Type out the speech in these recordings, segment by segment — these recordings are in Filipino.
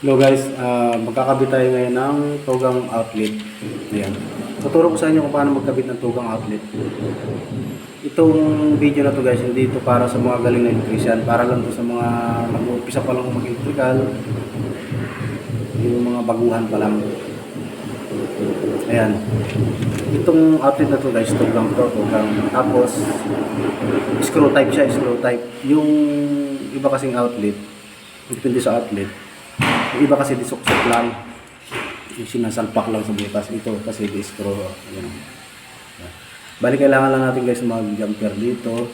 Hello guys, magkakabit tayo ngayon ng tugang outlet. Ayan. Tuturo ko sa inyo kung paano magkabit ng tugang outlet. Itong video na to guys, hindi ito para sa mga galing na electrician. Para lang to sa mga mag-uumpisa pa lang mag-electrical. Yung mga baguhan pa lang. Ayan. Itong outlet na to guys, tugang to. Tapos, screw type siya, screw type. Yung iba kasing outlet, depende sa outlet. Yung iba kasi disuksok lang, yung sinasalpak lang sa butas. Ito kasi di-screw. Ayan. Bali kailangan lang natin guys mag-jumper dito.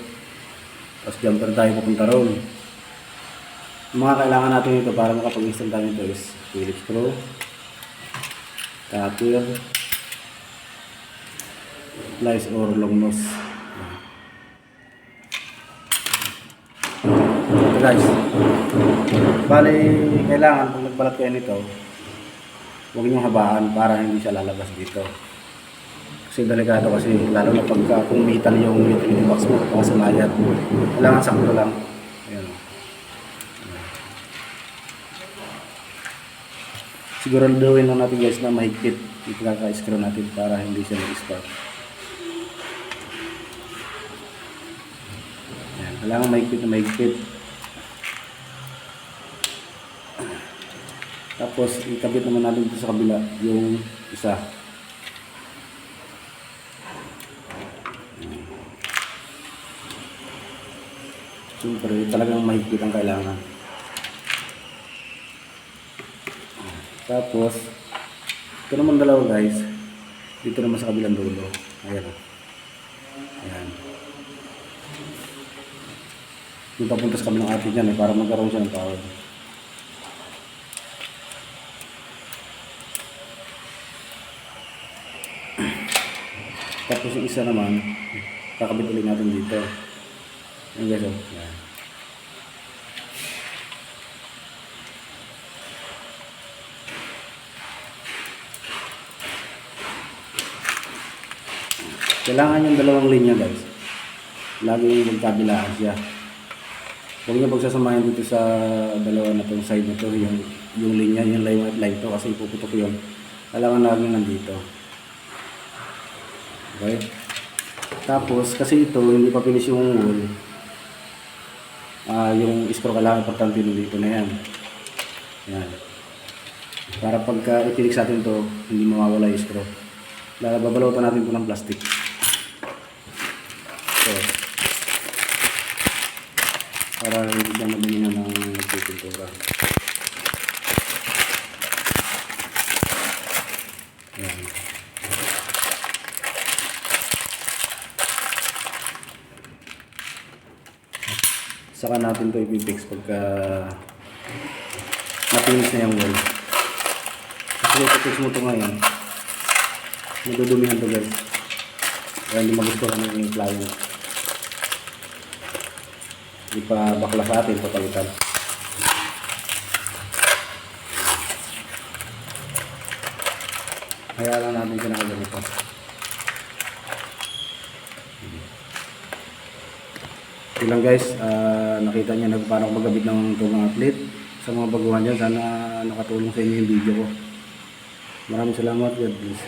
Tapos jumper tayo papunta roon. Yung mga kailangan natin ito para makapag-install tayo ito is Phillips screw, cutter, pliers or long nose. Ito guys. Bali, kailangan kung nagbalat kayo nito, huwag nyo habaan para hindi siya lalabas dito. Kasi delikado kasi, lalo na pagka kumitan yung utility box mo, pangsamayat. Kailangan sakto lang. Ayan. Siguraduhin lang natin guys na mahigpit yung kaka-screw natin para hindi siya mag-spark. Ayan. Kailangan mahigpit na mahigpit. Tapos ikabit naman natin dito sa kabila yung isa. Siyempre talagang mahigpit ang kailangan. Tapos ito naman dalawa guys. Dito naman sa kabilang dulo. Ayan. Ayan. Yung papunta sa kabilang atin dyan para magkaroon siya ng power. Tapos yung isa naman, kakabit ulit natin dito. Ayan guys, oh. Ayan. Kailangan yung dalawang linya guys. Laging magkabilaan siya. Huwag nyo pagsasamahin dito sa dalawa na itong side na ito, yung linya, yung line to kasi ipuputok yun. Kailangan laging nandito. Okay. Tapos kasi ito hindi pa finish yung wall. Yung screw kailangan importante dito na yan. Yan. Para pagka itinik sa atin to, hindi mawawala yung screw. Babalutan natin ito ng plastic. So, para hindi siya madumi na ng nagpipintura. Yan. Saka natin ito ipipix pagka napinis na yung wall. Kasi ipipix mo ito ngayon, madudumihan ito guys. Kaya hindi magustuhan yung client. Hindi pa bakla sa atin, papalitan. Kaya lang natin siya nakaganito. Ito lang guys, nakita niyo na paano ako magabit ng tugang outlet. Sa mga baguhan dyan, sana nakatulong sa inyo yung video ko. Maraming salamat, God bless.